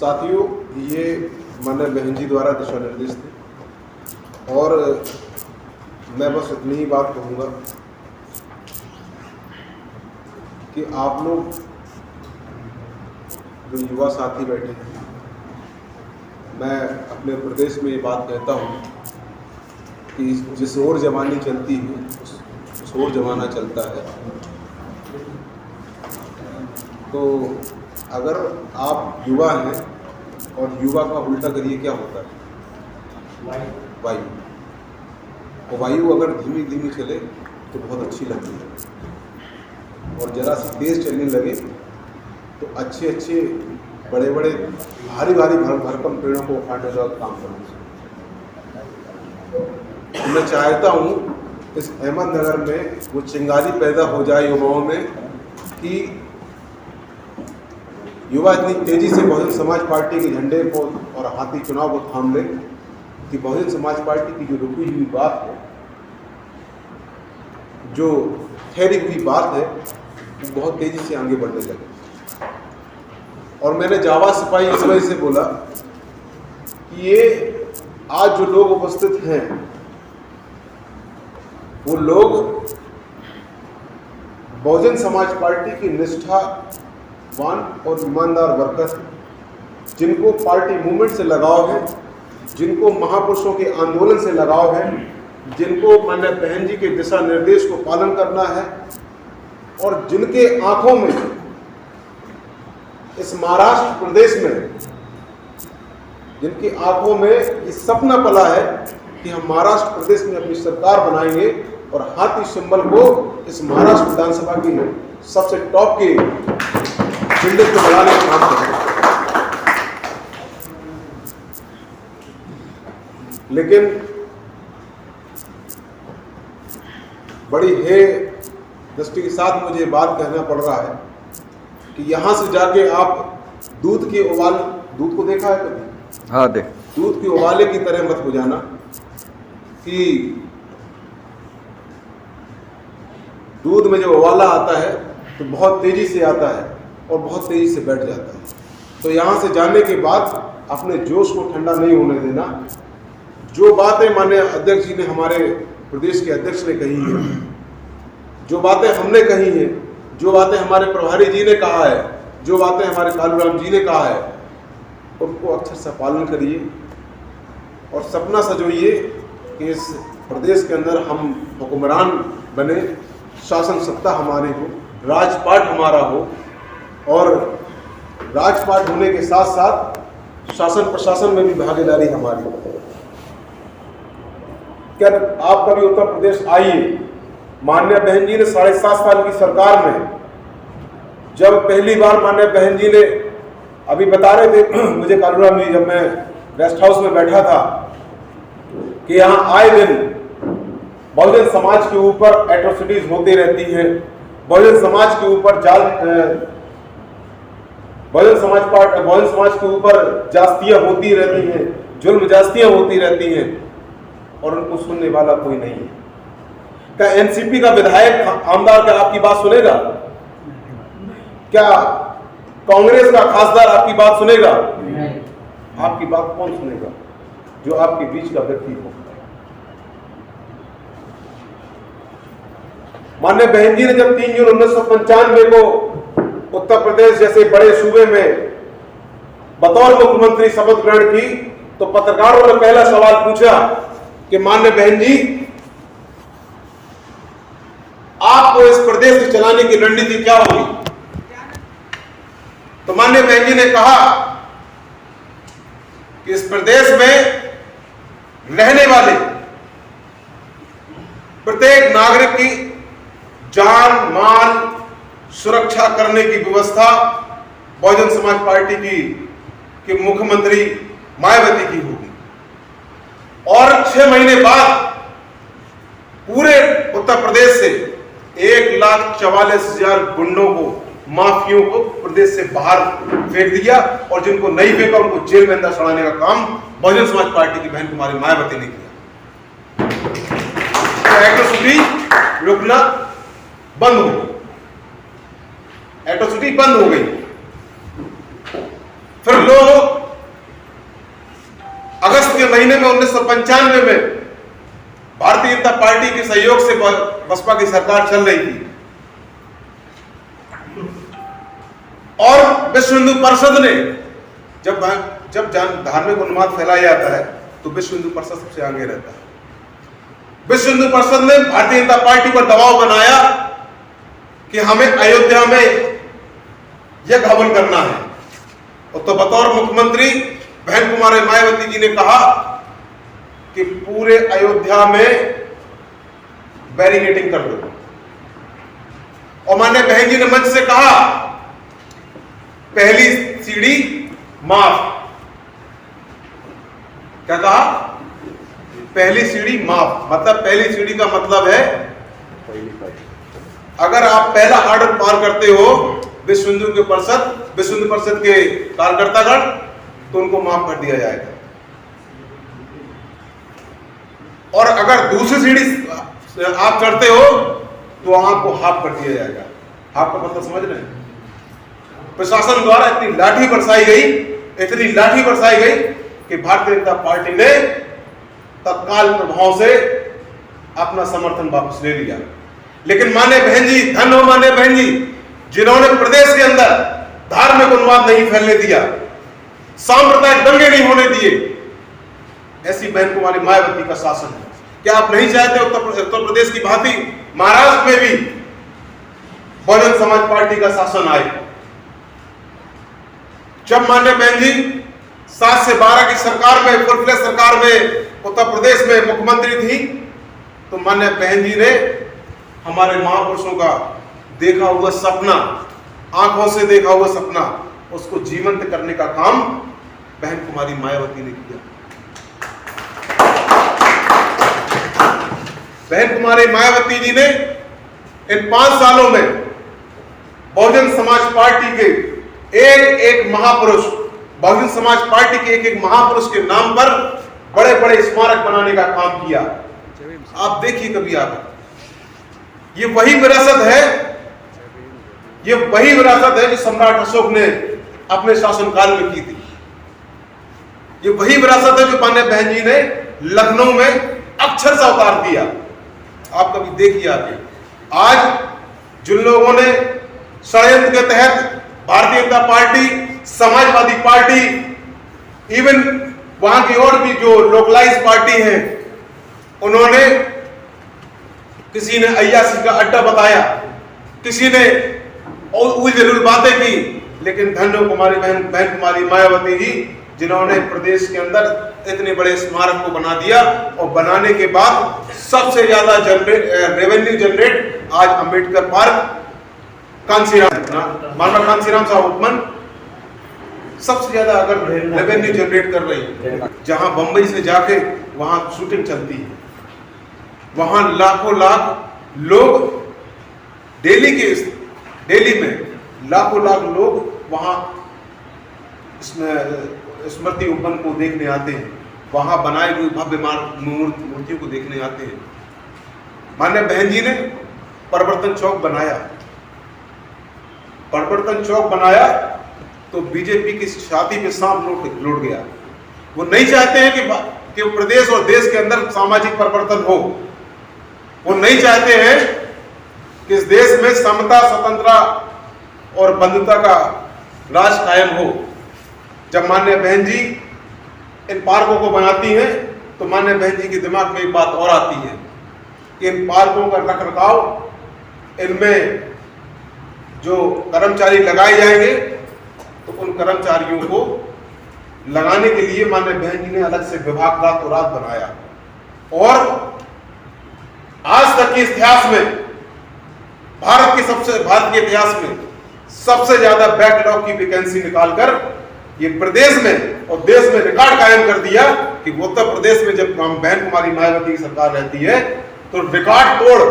साथियों, ये माननीय बहन जी द्वारा दिशा निर्देश थे और मैं बस इतनी ही बात कहूँगा कि आप लोग जो युवा साथी बैठे हैं, मैं अपने प्रदेश में ये बात कहता हूँ कि जिस ओर जवानी चलती है उस ओर जमाना चलता है। तो अगर आप युवा हैं और युवा का उल्टा करिए क्या होता है? वायु। और वायु अगर धीमी धीमी चले तो बहुत अच्छी लगती है और ज़रा सी तेज़ चलने लगे तो अच्छे अच्छे बड़े बड़े भारी भारी भरकम पेड़ों को उखाड़ने का काम करना चाहिए। मैं चाहता हूँ इस अहमदनगर में वो चिंगारी पैदा हो जाए युवाओं में कि युवा इतनी तेज़ी से बहुजन समाज पार्टी के झंडे को और हाथी चुनाव को थाम ले कि बहुजन समाज पार्टी की जो रुकी हुई बात है, जो ठहरी हुई बात है, वो बहुत तेज़ी से आगे बढ़ने लगे। और मैंने जावा सिपाही इस वजह से बोला कि ये आज जो लोग उपस्थित हैं वो लोग बहुजन समाज पार्टी की निष्ठावान और ईमानदार वर्कर हैं, जिनको पार्टी मूवमेंट से लगाव है, जिनको महापुरुषों के आंदोलन से लगाव है, जिनको माननीय बहन जी के दिशा निर्देश को पालन करना है और जिनके आंखों में इस महाराष्ट्र प्रदेश में, जिनकी आंखों में ये सपना पला है कि हम महाराष्ट्र प्रदेश में अपनी सरकार बनाएंगे और हाथी सिंबल को इस महाराष्ट्र विधानसभा की सबसे टॉप के बिल्डिंग को बनाने का काम करेंगे। लेकिन बड़ी है दृष्टि के साथ मुझे बात कहना पड़ रहा है कि यहाँ से जाके आप दूध को देखा है कभी? हाँ, देख। दूध के उबाले की तरह मत हो जाना कि दूध में जो उबाला आता है तो बहुत तेजी से आता है और बहुत तेजी से बैठ जाता है। तो यहाँ से जाने के बाद अपने जोश को ठंडा नहीं होने देना। जो बातें माननीय अध्यक्ष जी ने, हमारे प्रदेश के अध्यक्ष ने कही है, जो बातें हमने कही हैं, जो बातें हमारे प्रभारी जी ने कहा है, जो बातें हमारे कालूराम जी ने कहा है, उनको अक्षर से पालन करिए और सपना सजोइए कि इस प्रदेश के अंदर हम हुक्मरान बने, शासन सत्ता हमारी हो, राजपाट हमारा हो और राजपाट होने के साथ साथ शासन प्रशासन में भी भागीदारी हमारी हो। क्या आप कभी उत्तर प्रदेश आइए, माननीय बहन जी ने 7.5 साल की सरकार में जब पहली बार माननीय बहन जी ने, अभी बता रहे थे मुझे कालूराम जी, जब मैं गेस्ट हाउस में बैठा था, कि यहाँ आए दिन बहुजन समाज के ऊपर एट्रोसिटीज होती रहती हैं, बहुजन समाज के ऊपर बहुजन समाज के ऊपर जास्तियाँ होती रहती हैं, जुल्म जास्तियाँ होती रहती हैं और उनको सुनने वाला कोई नहीं है। क्या एनसीपी का विधायक आमदार क्या आपकी बात सुनेगा? क्या कांग्रेस का खासदार आपकी बात सुनेगा? आपकी बात कौन सुनेगा? जो आपके बीच का व्यक्ति हो। माननीय बहन जी ने जब 3 जून 1995 को उत्तर प्रदेश जैसे बड़े सूबे में बतौर मुख्यमंत्री शपथ ग्रहण की तो पत्रकारों ने पहला सवाल पूछा कि माननीय बहन जी, आपको इस प्रदेश को चलाने की रणनीति क्या होगी? तो माननीय बहन जी ने कहा कि इस प्रदेश में रहने वाले प्रत्येक नागरिक की जान माल सुरक्षा करने की व्यवस्था बहुजन समाज पार्टी की मुख्यमंत्री मायावती की होगी और 6 महीने बाद पूरे उत्तर प्रदेश से 1,44,000 गुंडों को, माफियों को प्रदेश से बाहर फेंक दिया और जिनको नहीं फेंका उनको जेल में अंदर सड़ाने का काम बहुजन समाज पार्टी की बहन कुमारी मायावती ने किया। तो एट्रोसिटी रुकना बंद हो गई, एट्रोसिटी बंद हो गई। फिर लोग अगस्त के महीने में 1995 में भारतीय जनता पार्टी के सहयोग से बसपा की सरकार चल रही थी और विश्व हिंदू परिषद ने जब धार्मिक उन्माद फैलाया जाता है तो विश्व हिंदू परिषद सबसे आगे रहता है। विश्व हिंदू परिषद ने भारतीय जनता पार्टी पर दबाव बनाया कि हमें अयोध्या में यज्ञ हवन करना है, और तो बतौर मुख्यमंत्री बहन कुमारी मायावती जी ने कहा कि पूरे अयोध्या में बैरिकेडिंग कर दो, और माननीय बहन जी ने मंच से कहा पहली सीढ़ी माफ। क्या कहा? पहली सीढ़ी माफ। मतलब पहली सीढ़ी का मतलब है अगर आप पहला हार्डल पार करते हो विश्व हिंदू परिषद के कार्यकर्तागण, तो उनको माफ कर दिया जाएगा, और अगर दूसरी सीढ़ी आप चढ़ते हो तो आपको हाफ कर दिया जाएगा। हाफ का मतलब समझ रहे हैं? प्रशासन द्वारा इतनी लाठी बरसाई गई कि भारतीय जनता पार्टी ने तत्काल प्रभाव से अपना समर्थन वापस ले लिया। लेकिन माने बहन जी, धन हो माने बहन जी, जिन्होंने प्रदेश के अंदर धार्मिक उन्माद नहीं फैलने दिया, सांप्रदायिक दंगे नहीं होने दिए, ऐसी बहन कुमारी मायावती का शासन है। क्या आप नहीं चाहते उत्तर प्रदेश की भांति महाराष्ट्र में भी बहुजन समाज पार्टी का शासन आए? जब माननीय बहन जी 7 से 12 की सरकार में, फुल फ्लेज सरकार में उत्तर प्रदेश में मुख्यमंत्री थी, तो माननीय बहन जी ने हमारे महापुरुषों का देखा हुआ सपना, आंखों से देखा हुआ सपना, उसको जीवंत करने का काम बहन कुमारी मायावती ने किया। बहन कुमारी मायावती जी ने इन 5 सालों में बहुजन समाज पार्टी के एक महापुरुष, बहुजन समाज पार्टी के एक महापुरुष के नाम पर बड़े बड़े स्मारक बनाने का काम किया। आप देखिए कभी आप, ये वही विरासत है जो सम्राट अशोक ने अपने शासनकाल में की थी। ये वही विरासत है जो माननीय बहन जी ने लखनऊ में अक्षर से उतार दिया। आप कभी देखिए आगे, आज जिन लोगों ने षड्यंत्र के तहत Bharatiya Janata party, Samajwadi party, even वहां की और भी जो लोकलाइज पार्टी है, उन्होंने किसी ने अय्यासी का अड्डा बताया, किसी ने और जरूर बातें की, लेकिन धन्य बहन कुमारी मायावती जी, जिन्होंने प्रदेश के अंदर इतने बड़े स्मारक को बना दिया, और बनाने के बाद सबसे ज्यादा रेवेन्यू जनरेट आज अंबेडकर पार्क, मानव कांसीराम साहब उपमन सबसे ज्यादा अगर रेवेन्यू जनरेट कर रही है। जहां बंबई से जाके वहां शूटिंग चलती है, वहां लाखों लाख लोग दिल्ली में लाखों लाख लोग वहां स्मृति उपवन को देखने आते हैं, वहां बनाए हुए भव्य मूर्तियों को देखने आते हैं। माननीय बहन जी ने परिवर्तन चौक बनाया तो बीजेपी की छाती पे सांप लौट गया। वो नहीं चाहते हैं कि प्रदेश और देश के अंदर सामाजिक परिवर्तन हो। वो नहीं चाहते हैं कि इस देश में समता, स्वतंत्रता और बंधुता का राज कायम हो। जब माननीय बहन जी इन पार्कों को बनाती हैं तो माननीय बहन जी के दिमाग में एक बात और आती है कि इन पार्कों का रखरखाव, इनमें जो कर्मचारी लगाए जाएंगे, तो उन कर्मचारियों को लगाने के लिए माननीय बहन जी ने अलग से विभाग रातों रात बनाया। और आज तक के इतिहास में, भारत के इतिहास में सबसे ज्यादा बैकलॉग की वैकेंसी निकालकर ये प्रदेश में और देश में रिकॉर्ड कायम कर दिया कि उत्तर प्रदेश में जब बहन कुमारी मायावती की सरकार रहती है तो रिकॉर्ड तोड़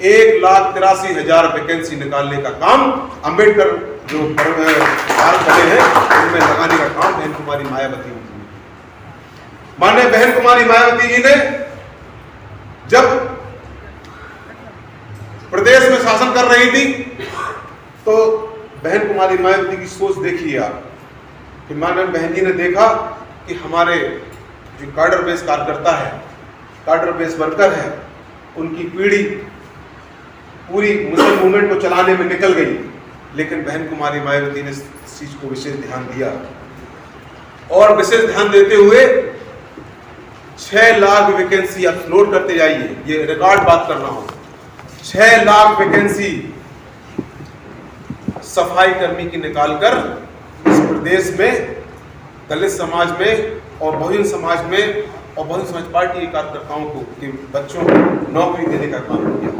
1,83,000 वैकेंसी निकालने का काम अंबेडकर जो भारत बने हैं उनमें लगाने का काम बहन कुमारी मायावती ने। माननीय बहन कुमारी मायावती जी ने जब प्रदेश में शासन कर रही थी तो बहन कुमारी मायावती की सोच देखिए आप। फिर माननीय बहन जी ने देखा कि हमारे जो कार्डर बेस कार्यकर्ता है, कार्डर बेस वर्कर है, उनकी पीढ़ी पूरी मुस्लिम मूवमेंट को चलाने में निकल गई, लेकिन बहन कुमारी मायावती ने इस चीज़ को विशेष ध्यान दिया और विशेष ध्यान देते हुए 6 लाख वैकेंसी, आप नोट करते जाइए, ये रिकॉर्ड बात कर रहा हूं, 6 लाख वैकेंसी सफाई कर्मी की निकालकर इस प्रदेश में दलित समाज में और बहुजन समाज में और बहुजन समाज पार्टी के कार्यकर्ताओं को, के बच्चों को नौकरी देने का काम किया।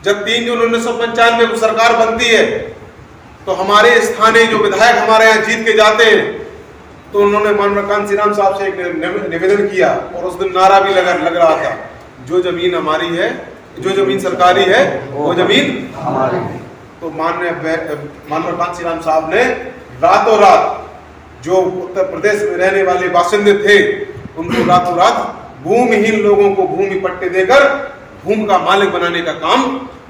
जब 3 जून 1995 को सरकार बनती है तो हमारे स्थानीय जो विधायक हमारे यहाँ जीत के जाते हैं, तो उन्होंने माननीय कांशीराम साहब से एक निवेदन किया और उस दिन नारा भी लग रहा था, जो जमीन हमारी है, जो जमीन सरकारी है वो जमीन हमारी है। तो माननीय कांशीराम साहब ने रातों रात जो उत्तर प्रदेश में रहने वाले बासिंदे थे उनको रातों रात भूमिहीन लोगों को भूमि पट्टे देकर भूमि का मालिक बनाने का काम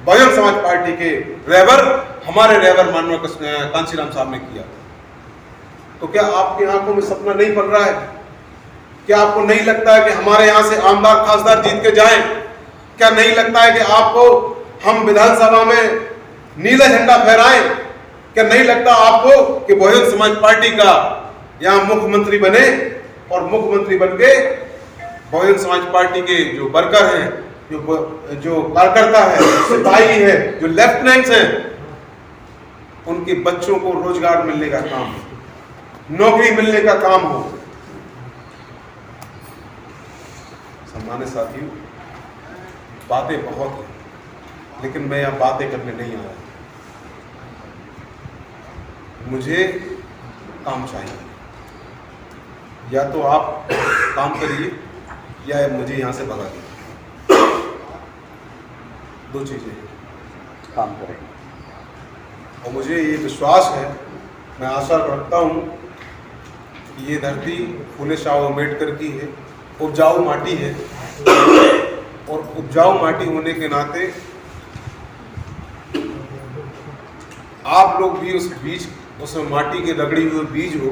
बहुजन समाज पार्टी के रहबर, हमारे रहबर माननीय कांशीराम साहब ने किया। तो क्या आपकी आंखों में सपना नहीं पड़ रहा है? क्या आपको नहीं लगता है कि हमारे यहाँ से आमदार खासदार जीत के जाएं? क्या नहीं लगता है कि आपको हम विधानसभा में नीला झंडा फहराएं? क्या नहीं लगता आपको कि बहुजन समाज पार्टी का यहाँ मुख्यमंत्री बने और मुख्यमंत्री बनके बहुजन समाज पार्टी के जो वर्कर हैं, जो कार्यकर्ता है, सिपाही है, जो लेफ्टिनेंट्स हैं, उनके बच्चों को रोजगार मिलने का काम हो, नौकरी मिलने का काम हो। सम्मानित साथियों, बातें बहुत हैं, लेकिन मैं यहाँ बातें करने नहीं आया। मुझे काम चाहिए, या तो आप काम करिए या मुझे यहाँ से भगा दीजिए, 2 चीजें काम करेंगे। और मुझे ये विश्वास है, मैं आशा रखता हूँ कि ये धरती फूले शाह अम्बेडकर की है, उपजाऊ माटी है, और उपजाऊ माटी होने के नाते आप लोग भी उस माटी के रगड़ी हुए बीज हो,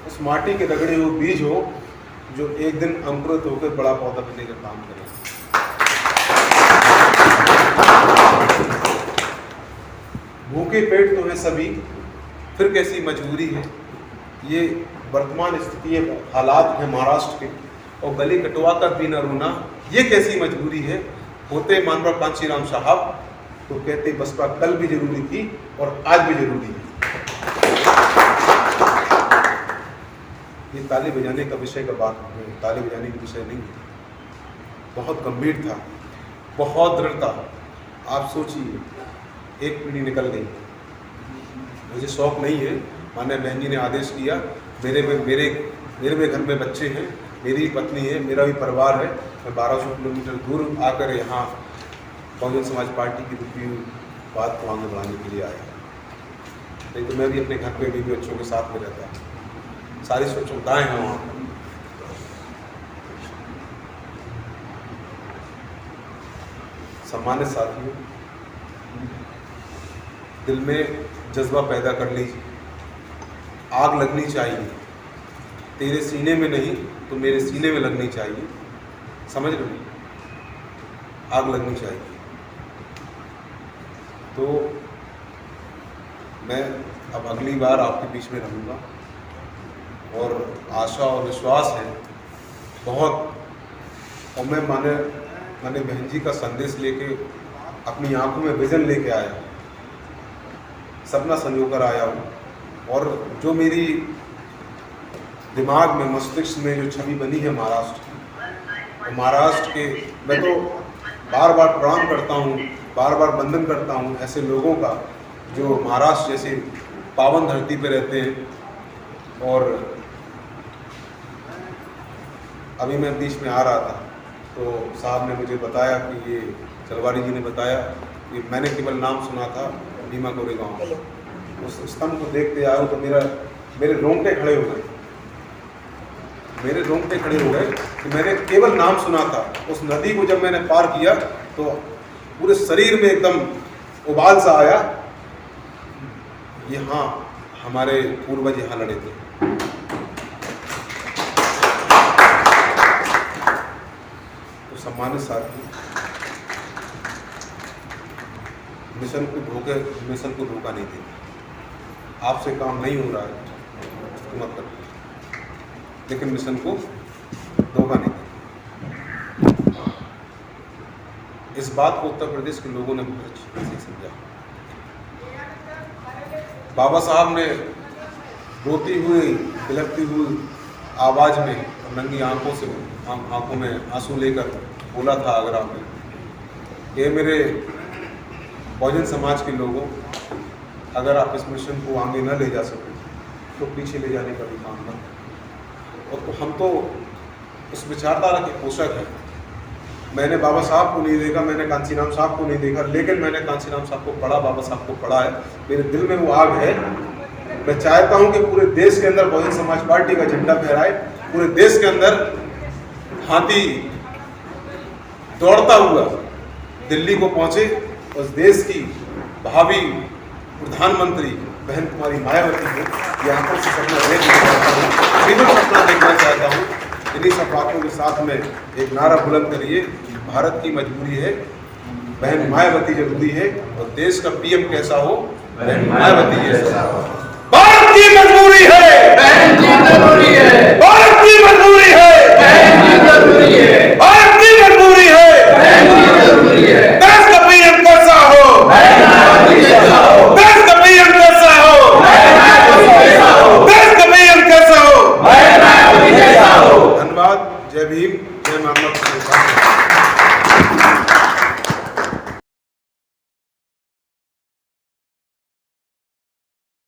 उस माटी के रगड़े हुए बीज हो जो एक दिन अंकुरित होकर बड़ा पौधा बनने का काम करेगा। भूखे पेट तो है सभी, फिर कैसी मजबूरी है, ये वर्तमान स्थिति है, हालात है महाराष्ट्र के, और गले कटवा कर भी न रोना, ये कैसी मजबूरी है। होते माननीय कांशीराम साहब तो कहते बसपा कल भी जरूरी थी और आज भी जरूरी है। ये ताली बजाने का विषय का बात है, ताली बजाने का विषय नहीं है, बहुत गंभीर था, बहुत दृढ़ था। आप सोचिए, एक पीढ़ी निकल गई। मुझे शौक नहीं है, माननीय बहन जी ने आदेश किया, मेरे भी घर में बच्चे हैं, मेरी पत्नी है, मेरा भी परिवार है, मैं 1200 किलोमीटर दूर आकर यहाँ बहुजन समाज पार्टी की रुकी हुई बात को आगे बढ़ाने के लिए आया। नहीं तो मैं भी अपने घर पे भी बच्चों के साथ में रहता, सारी सुविधाएँ हैं वहाँ। सम्मानित साथियों, दिल में जज्बा पैदा कर लीजिए, आग लगनी चाहिए, तेरे सीने में नहीं तो मेरे सीने में लगनी चाहिए, समझ रहे, आग लगनी चाहिए। तो मैं अब अगली बार आपके बीच में रहूँगा और आशा और विश्वास है बहुत, और मैं माने बहन जी का संदेश लेके अपनी आंखों में विजन लेके आया, सपना संजोकर आया हूँ, और जो मेरी दिमाग में, मस्तिष्क में जो छवि बनी है महाराष्ट्र की, तो महाराष्ट्र के, मैं तो बार बार प्रणाम करता हूँ, बार बार वंदन करता हूँ ऐसे लोगों का जो महाराष्ट्र जैसे पावन धरती पे रहते हैं। और अभी मैं बीच में आ रहा था तो साहब ने मुझे बताया कि ये चलवारी जी ने बताया कि मैंने केवल नाम सुना था भीमा कोरेगांव, उस स्तंभ को देखते आया हूँ तो मेरे रोंगटे खड़े हो गए, मेरे रोंगटे खड़े हो गए कि मैंने केवल नाम सुना था। उस नदी को जब मैंने पार किया तो पूरे शरीर में एकदम उबाल सा आया, यहाँ हमारे पूर्वज यहाँ लड़े थे। तो सम्मानित साथी, मिशन को धोखा नहीं देना। आपसे काम नहीं हो रहा है तो मत करो, लेकिन मिशन को धोखा नहीं देना। इस बात को उत्तर प्रदेश के लोगों ने बहुत अच्छी तरह से समझा। बाबा साहब ने रोती हुई, बिलखती हुई आवाज में और नंगी आंखों में आंसू लेकर बोला था आगरा में, ये मेरे बहुजन समाज के लोगों, अगर आप इस मिशन को आगे न ले जा सके तो पीछे ले जाने का भी काम करें। और तो हम तो उस विचारधारा के पोषक हैं। मैंने बाबा साहब को नहीं देखा, मैंने कांचीराम साहब को नहीं देखा, लेकिन मैंने कांचीराम साहब को पढ़ा, बाबा साहब को पढ़ा है। मेरे दिल में वो आग है। मैं चाहता हूं कि पूरे देश के अंदर बहुजन समाज पार्टी का झंडा फहराए, पूरे देश के अंदर हाथी दौड़ता हुआ दिल्ली को पहुंचे। उस देश की भावी प्रधानमंत्री बहन कुमारी मायावती को यहाँ पर से सपना देखना चाहता हूँ। इन्हीं सब बातों के साथ में एक नारा बुलंद करिए, भारत की मजबूरी है, बहन मायावती जरूरी है, और देश का पीएम कैसा हो, बहन मायावती जैसा हो। भारत की मजबूरी है, बहन की जरूरी है, भारत की मजबूरी है, बहन की जरूरी है।